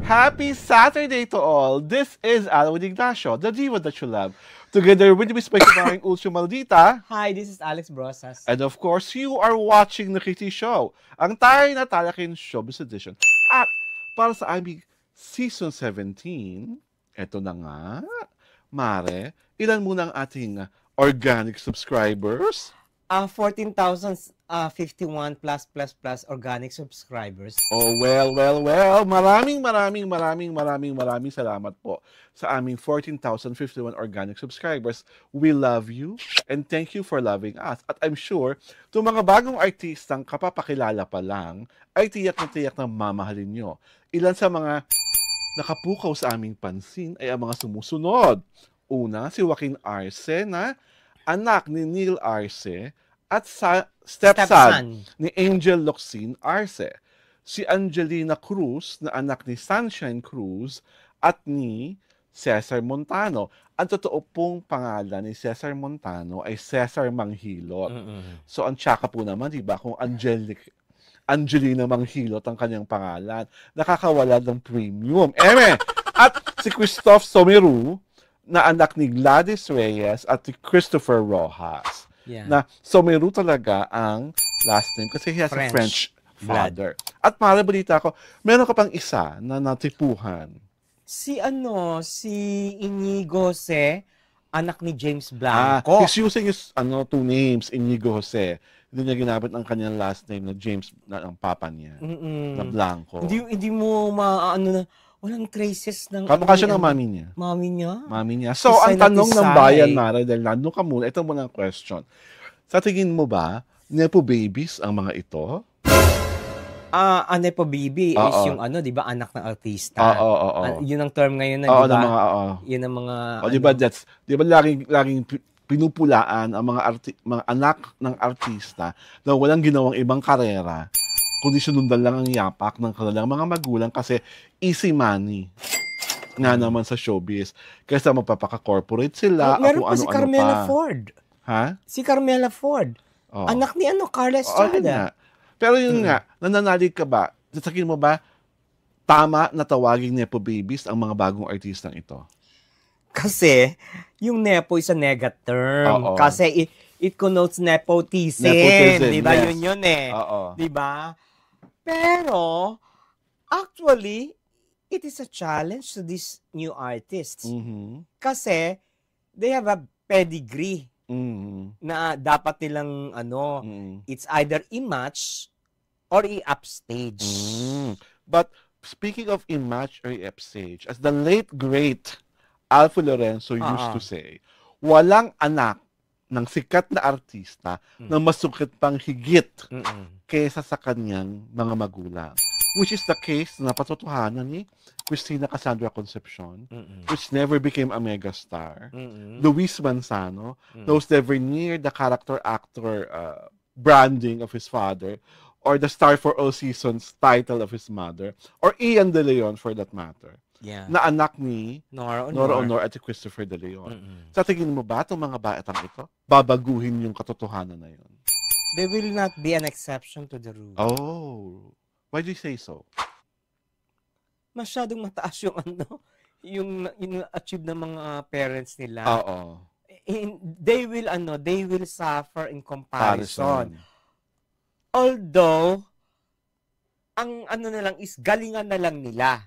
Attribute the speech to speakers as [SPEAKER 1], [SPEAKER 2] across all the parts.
[SPEAKER 1] Happy Saturday to all! This is Alwin Ignacio, the diva that you love. Together with Miss Pagkabaring Ulcio Maldita.
[SPEAKER 2] Hi, this is Alex Brosas.
[SPEAKER 1] And of course, you are watching the Kitty Show, ang tayo na talaking showbiz edition. At para sa aming Season 17, eto na nga, Mare, ilan muna ang ating organic subscribers?
[SPEAKER 2] 14,051 plus organic subscribers.
[SPEAKER 1] Oh, well. Maraming salamat po sa aming 14,051 organic subscribers. We love you and thank you for loving us. At I'm sure, itong mga bagong artistang kapapakilala pa lang, ay tiyak na mamahalin nyo. Ilan sa mga nakapukaw sa aming pansin ay ang mga sumusunod. Una, si Joaquin Arce na anak ni Neil Arce at stepson ni Angel Locsin Arce. Si Angelina Cruz na anak ni Sunshine Cruz at ni Cesar Montano. Ang totoo pong pangalan ni Cesar Montano ay Cesar Manghilot. So ang tsaka po naman, diba, kung Angelina Manghilot ang kanyang pangalan, nakakawala ng premium. At si Christoph Someru na anak ni Gladys Reyes at ni Christopher Rojas.
[SPEAKER 2] Yeah.
[SPEAKER 1] Na Someru talaga ang last name kasi he has a French father. At para balita ko, meron ka pang isa na natipuhan.
[SPEAKER 2] Si Inigo Jose, anak ni James Blanco.
[SPEAKER 1] He's using his two names, Inigo Jose. Hindi niya ginamit ang kanyang last name na James, na ang papa niya, na Blanco.
[SPEAKER 2] Hindi mo walang traces ng...
[SPEAKER 1] Kamukha siya ng mami niya.
[SPEAKER 2] Mami niya?
[SPEAKER 1] So, ang tanong ng bayan, Mara, dahil nandun ka muna, ito muna ang question. Sa tingin mo ba, nepo babies ang mga ito?
[SPEAKER 2] Nepo baby is yung di ba, anak ng artista. Yun ang term ngayon na, di ba? Yun ang mga...
[SPEAKER 1] Di ba laging pinupulaan ang mga anak ng artista na walang ginawang ibang karera, kundi sinundan lang ang yapak ng kanilang mga magulang kasi easy money nga naman sa showbiz. Kaysa magpapaka-corporate sila.
[SPEAKER 2] Meron pa si Carmela Ford.
[SPEAKER 1] Ha?
[SPEAKER 2] Si Carmela Ford. Anak ni Carla Estrada.
[SPEAKER 1] Pero yun nga, nananalig ka ba? Sasakin mo ba, tama na tawaging nepo babies ang mga bagong artistang ito?
[SPEAKER 2] Kasi, yung nepo is a negative term. Kasi it connotes nepotism. Di ba? Yes. Yun eh. Di ba? Pero, actually, it is a challenge to these new artists. Kasi, they have a pedigree na dapat nilang, it's either i-match or i-upstage.
[SPEAKER 1] But, speaking of i-match or i-upstage, as the late, great Alfio Lorenzo used to say, walang anak ng sikat na artista na masukit pang higit kaysa sa kanyang mga magulang. Which is the case na patotohanan ni Cristina Cassandra Concepcion, which never became a megastar. Luis Manzano, that was never near the character-actor branding of his father, or the Star for All Seasons title of his mother, or Ian De Leon for that matter.
[SPEAKER 2] Yeah.
[SPEAKER 1] Na anak ni
[SPEAKER 2] Nora
[SPEAKER 1] Honor at Christopher De Leon. Sa tingin mo ba itong mga baetang ito, babaguhin yung katotohanan na yun?
[SPEAKER 2] They will not be an exception to the rule.
[SPEAKER 1] Oh, why do you say so?
[SPEAKER 2] Masyadong mataas yung yung achieve ng mga parents nila. They will suffer in comparison. Although, ang na lang is galingan na lang nila.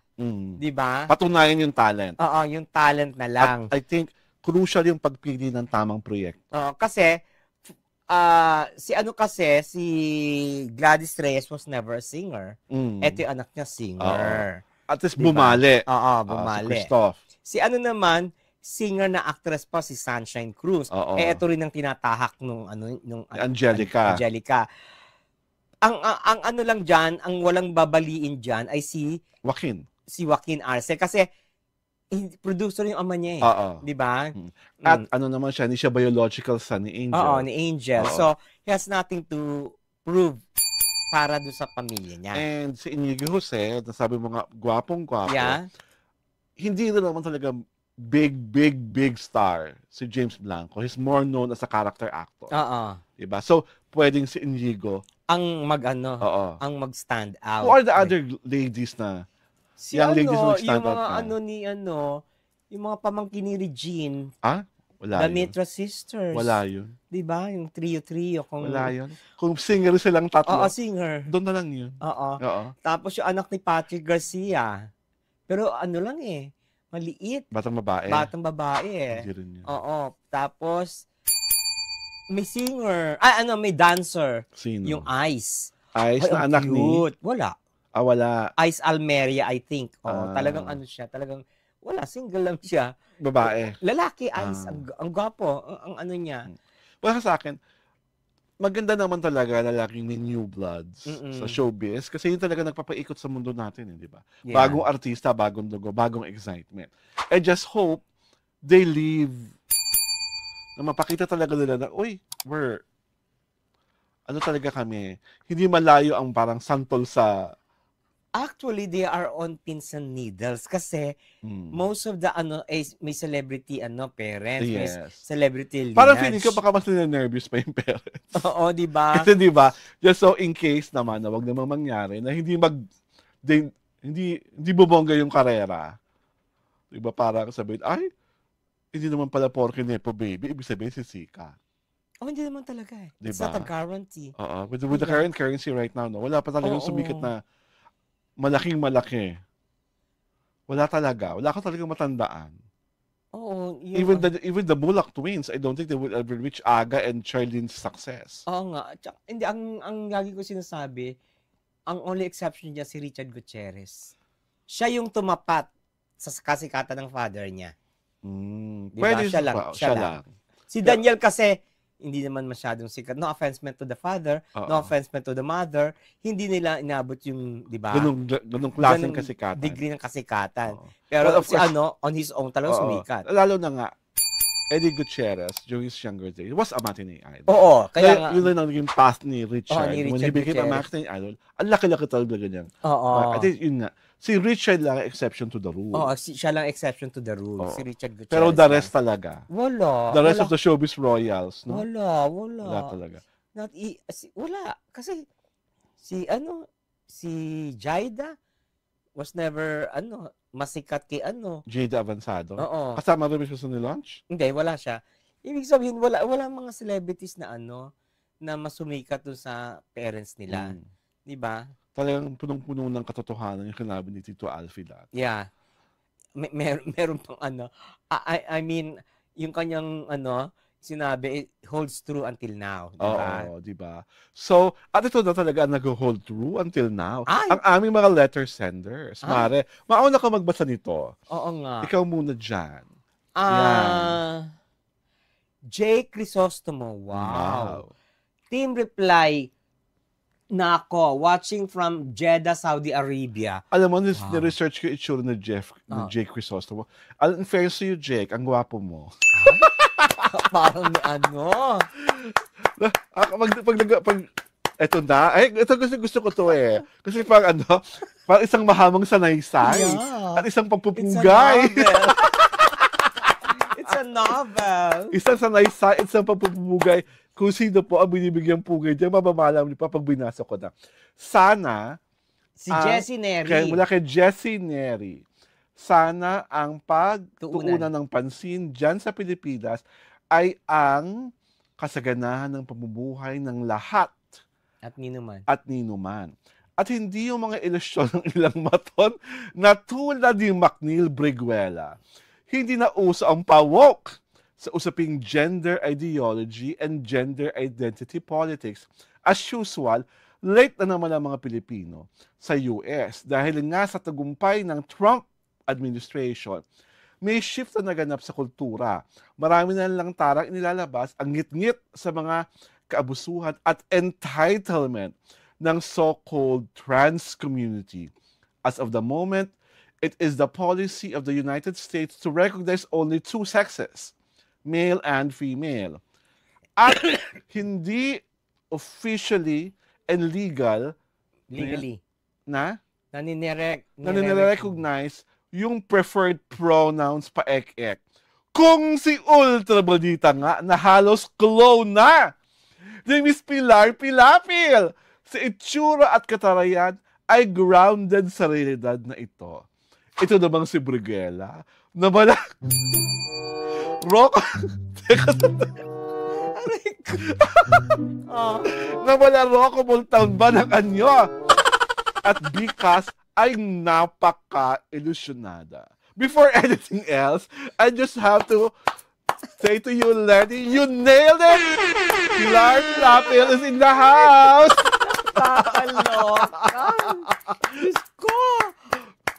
[SPEAKER 2] Di ba?
[SPEAKER 1] Patunayan yung talent.
[SPEAKER 2] Yung talent na lang.
[SPEAKER 1] At I think, crucial yung pagpili ng tamang proyekto.
[SPEAKER 2] Kasi, si Gladys Reyes was never a singer. Ito yung anak niya, singer.
[SPEAKER 1] At least bumali.
[SPEAKER 2] Bumali.
[SPEAKER 1] Si Christoph.
[SPEAKER 2] Si naman, singer na actress pa, si Sunshine Cruz. Ito rin ang tinatahak nung
[SPEAKER 1] Angelica.
[SPEAKER 2] Ang lang dyan, ang walang babaliin dyan ay si Joaquin Arce kasi producer yung ama niya di ba?
[SPEAKER 1] At naman siya, hindi siya biological son ni Angel.
[SPEAKER 2] Ni Angel. So, he has nothing to prove para doon sa pamilya niya.
[SPEAKER 1] And si Inigo Jose, nasabi mo nga, gwapong-gwapo.
[SPEAKER 2] Yeah.
[SPEAKER 1] Hindi rin naman talaga big star si James Blanco. He's more known as a character actor. Diba? So, pwedeng si Inigo
[SPEAKER 2] ang mag-stand out.
[SPEAKER 1] Who are the other ladies na Young Ladies Will
[SPEAKER 2] yung
[SPEAKER 1] Stand Out
[SPEAKER 2] mga yung mga pamangkin ni Regine.
[SPEAKER 1] Wala
[SPEAKER 2] The Mitra Sisters.
[SPEAKER 1] Wala yun.
[SPEAKER 2] Diba? Yung trio-trio.
[SPEAKER 1] Wala yun. Kung singer silang tatlo.
[SPEAKER 2] Singer.
[SPEAKER 1] Doon na lang yun.
[SPEAKER 2] Tapos yung anak ni Patrick Garcia. Pero lang maliit.
[SPEAKER 1] Batang babae. Hindi rin yun.
[SPEAKER 2] Tapos, may singer. May dancer.
[SPEAKER 1] Sino?
[SPEAKER 2] Yung Ice.
[SPEAKER 1] Ice na anak
[SPEAKER 2] cute. Wala.
[SPEAKER 1] Wala.
[SPEAKER 2] Ice Almeria, I think. Talagang siya. Talagang, wala. Single lang siya.
[SPEAKER 1] Babae.
[SPEAKER 2] Lalaki, Ice. Ang gwapo. Ang niya.
[SPEAKER 1] Wala sa akin, maganda naman talaga lalaking may new bloods sa showbiz kasi yun talaga nagpapaikot sa mundo natin, di ba? Yeah. Bagong artista, bagong dugo, bagong excitement. I just hope they leave na mapakita talaga nila na, talaga kami. Hindi malayo ang parang santol sa...
[SPEAKER 2] Actually, they are on pins and needles kasi most of the may celebrity parents, may celebrity lineage.
[SPEAKER 1] Parang feeling ko baka mas nervous pa yung parents.
[SPEAKER 2] Oo, di ba?
[SPEAKER 1] Kasi di ba, just so in case naman na wag namang mangyari na hindi bubongga yung karera. Di ba parang sabihin, hindi naman pala porke nepo baby, ibig sabihin si Sika.
[SPEAKER 2] Hindi naman talaga
[SPEAKER 1] Diba?
[SPEAKER 2] It's not a guarantee.
[SPEAKER 1] With the current currency right now, wala pa talagang sumikat na malaking-malaki. Wala talaga. Wala ka talagang matandaan. Even the Bullock twins, I don't think they will ever reach Aga and Charlene's success.
[SPEAKER 2] Nga. Hindi, ang lagi ko sinasabi, ang only exception niya si Richard Gutierrez. Siya yung tumapat sa kasikatan ng father niya. Diba?
[SPEAKER 1] Pwede
[SPEAKER 2] siya lang. Si Daniel kasi, hindi naman masyadong sikat. No offense meant to the father, no offense meant to the mother. Hindi nila inabot yung, di ba?
[SPEAKER 1] Ganung klaseng kasikatan.
[SPEAKER 2] Degree ng kasikatan. Pero si on his own talagang sumikat.
[SPEAKER 1] Lalo na nga, Eddie Gutierrez, during his younger days, was a matinee idol.
[SPEAKER 2] Kaya
[SPEAKER 1] yun lang naging path ni Richard. When he became a matinee idol, ang laki-laki talaga niyan. I think yun nga. Si Richard lang exception to the rule.
[SPEAKER 2] Siya lang exception to the rule. Si Richard Gutierrez.
[SPEAKER 1] Pero the rest talaga.
[SPEAKER 2] Wala.
[SPEAKER 1] The rest of the showbiz royals, no?
[SPEAKER 2] Wala.
[SPEAKER 1] Wala talaga.
[SPEAKER 2] Wala. Kasi, si Jaida was never, masikat kay
[SPEAKER 1] Jaida Avanzado?
[SPEAKER 2] Oo.
[SPEAKER 1] Kasama rin siya sa nilaunch?
[SPEAKER 2] Hindi, wala siya. Ibig sabihin, wala mga celebrities na na masumikat doon sa parents nila. Di ba?
[SPEAKER 1] Talagang punong-puno ng katotohanan yung kinabi ni Tito Alfie dati.
[SPEAKER 2] Yeah. Meron pang I mean, yung kanyang sinabi, it holds true until now. Diba?
[SPEAKER 1] Diba? So, at ito na talaga nag-hold true until now. Ang aming mga letter senders. Mare, mauna ka magbasa nito.
[SPEAKER 2] Oo nga.
[SPEAKER 1] Ikaw muna dyan.
[SPEAKER 2] J. Crisostomo. Wow. Team reply, Nako, watching from Jeddah, Saudi Arabia.
[SPEAKER 1] Alam mo, ni-research ko itsura ni Jake Crisostomo. In fairness to you, Jake, ang gwapo mo.
[SPEAKER 2] Parang
[SPEAKER 1] eto na. Ito gusto ko to eh. Kasi parang parang isang mahamang sanaysay. Yeah. At isang pampupugay.
[SPEAKER 2] It's a novel.
[SPEAKER 1] Isang sanaysay, isang pampupugay. Kung sino po ang binibigyan pugay dyan, mabamalam niyo pa pag binasa ko na. Sana,
[SPEAKER 2] si Jessie Neri.
[SPEAKER 1] Mula kay Jessie Neri, sana ang pagtuunan ng pansin dyan sa Pilipinas ay ang kasaganahan ng pamumuhay ng lahat.
[SPEAKER 2] At ninuman.
[SPEAKER 1] At hindi yung mga ilusyon ng ilang maton na tulad ni Macneil Briguela. Hindi na uso ang pawok sa usaping gender ideology and gender identity politics. As usual, late na naman ang mga Pilipino sa US dahil nga sa tagumpay ng Trump administration, may shift na naganap sa kultura. Marami na lang tarang inilalabas ang ngit-ngit sa mga kaabusuhan at entitlement ng so-called trans community. As of the moment, it is the policy of the United States to recognize only two sexes, male and female. At hindi officially and legally naninirecognize yung preferred pronouns pa ek-ek. Kung si Ultra Bonita nga na halos clone na ni Miss Pilar Pilapil sa itsura at katarayan ay grounded sa realidad na ito. Ito namang si Briguela. Nabala. Rock. Nabala Rocco Montalban ang anyo. At Bicas ay napaka-ilusyonada. Before anything else, I just have to say to you, Lenny, you nailed it! Pilar Lapil is in the house!
[SPEAKER 2] Kakaloka! Diyos ko!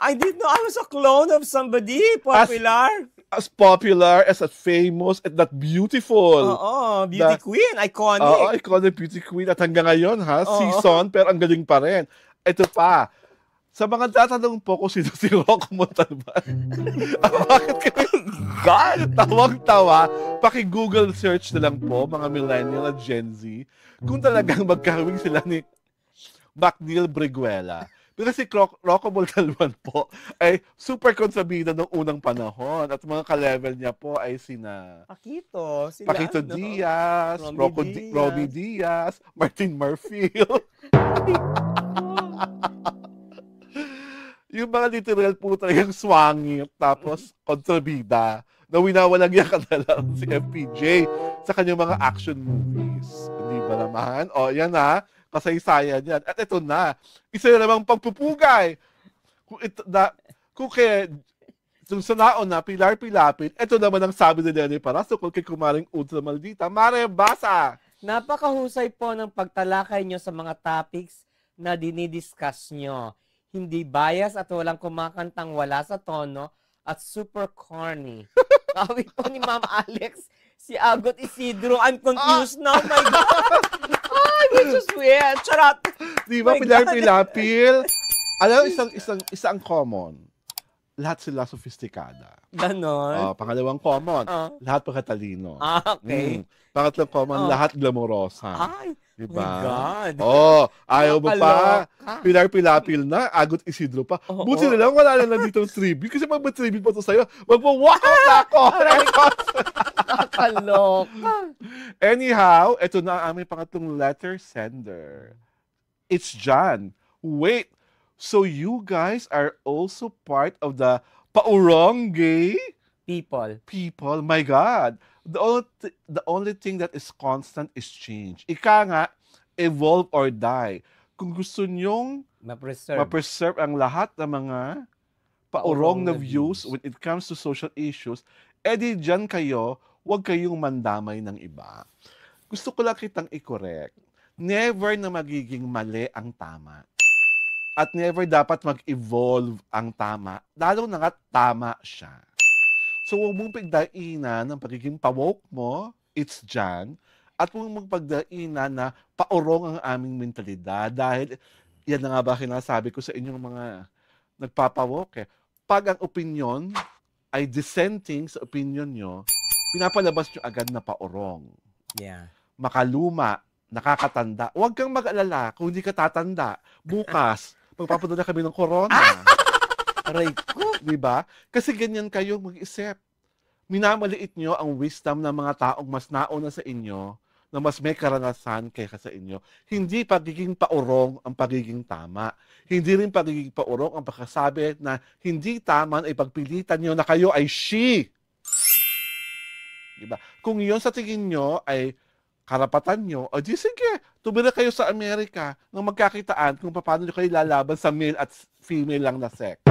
[SPEAKER 2] I didn't know I was a clone of somebody popular.
[SPEAKER 1] As popular, as famous, and that beautiful.
[SPEAKER 2] Oo, beauty queen, iconic.
[SPEAKER 1] Oo, iconic beauty queen. At hanggang ngayon, season, pero ang galing pa rin. Ito pa, sa mga tatanong po kung sino si Rocco Montalban. Bakit kayo tawang-tawa? Paki-Google search na lang po, mga millennial at Gen Z, kung talagang magkawing sila ni MacNeil Briguela. Pero si Rocco Montalban po ay super konsabida noong unang panahon at mga ka-level niya po ay sina Paquito Diaz, Robbie Diaz, Martin Marfil. Yung mga literal po talagang swangit tapos kontrabida na winawalang niya kadalang si FPJ sa kanyang mga action movies. Hindi ba naman? O, yan na. Kasaysayan yan. At ito na. Isa na namang pagpupugay. Kung sa naon na, Pilar Pilapit, ito naman ang sabi ni Lenny Parasukol kay Kumaring Ultra Maldita. Mare, basa!
[SPEAKER 2] Napakahusay po ng pagtalakay nyo sa mga topics na dinidiscuss nyo. Hindi bias at walang kumakantang wala sa tono at super corny. Kawit po ni Ma'am Alex, si Agot Isidro. I'm confused now, my God! Ay, which is weird. Charot!
[SPEAKER 1] Di ba, Pilar Pilapil? Alam, isang common. Lahat sila sofistikada.
[SPEAKER 2] Ganon?
[SPEAKER 1] Pangalawang common, lahat pagkatalino.
[SPEAKER 2] Okay.
[SPEAKER 1] Pangatlong common, lahat glamorosa.
[SPEAKER 2] Ay,
[SPEAKER 1] diba?
[SPEAKER 2] my God.
[SPEAKER 1] Ayaw mo pa. Pilar Pilapil na, Agot Isidro pa. Buti na lang, wala na dito tribute. Kasi pag tribute pa to sa'yo, magpo-walkout na ako.
[SPEAKER 2] Nakakaloka.
[SPEAKER 1] Anyhow, ito na ang aming pangatlong letter sender. It's John. Wait, so you guys are also part of the Paurong-gay people? My God. The only thing that is constant is change. Ika nga, evolve or die. Kung gusto nyong ma-preserve ang lahat ng mga paurong na views when it comes to social issues, edi dyan kayo, huwag kayong mandamay ng iba. Gusto ko lang kitang i-correct. Never na magiging mali ang tama. At never dapat mag-evolve ang tama. Lalo na nga tama siya. So, huwag mong pagdainan ng pagiging pa-woke mo, it's dyan. At huwag mong pagdainan na paurong ang aming mentalidad. Dahil, yan na nga ba kinasabi ko sa inyong mga nagpapawoke. Pag ang opinion ay dissenting sa opinion nyo, pinapalabas nyo agad na paurong.
[SPEAKER 2] Yeah.
[SPEAKER 1] Makaluma, nakakatanda. Huwag kang mag-alala kung hindi ka tatanda. Bukas, magpapadala kami ng corona. Aray ko. Diba? Kasi ganyan kayo mag-isip. Minamaliit nyo ang wisdom ng mga taong mas nauna sa inyo, na mas may karanasan kaysa sa inyo. Hindi pagiging paurong ang pagiging tama. Hindi rin pagiging paurong ang pagkasabi na hindi tama ay pagpilitan nyo na kayo ay she. Diba? Kung yun sa tingin nyo ay karapatan nyo, o di sige, tumira kayo sa Amerika nang magkakitaan kung paano nyo kayo lalaban sa male at female lang na sex.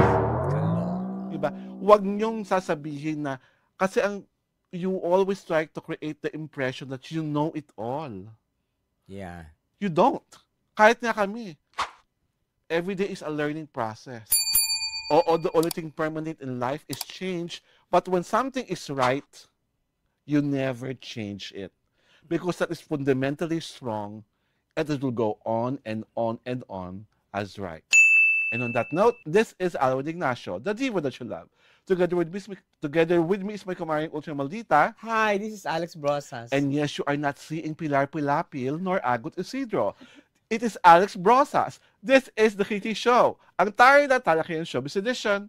[SPEAKER 1] Diba? Huwag nyong sasabihin na, kasi you always try to create the impression that you know it all.
[SPEAKER 2] Yeah.
[SPEAKER 1] You don't. Kahit nga kami. Every day is a learning process. The only thing permanent in life is change. But when something is right, you never change it. Because that is fundamentally strong, and it will go on and on and on as right. And on that note, this is Alwin Ignacio, the diva that you love. Together with me is my Kumaring Ultra Maldita.
[SPEAKER 2] Hi, this is Alex Brosas.
[SPEAKER 1] And yes, you are not seeing Pilar Pilapil nor Agot Isidro. It is Alex Brosas. This is The Kitty Show, ang tayo na talakihan showbiz edition.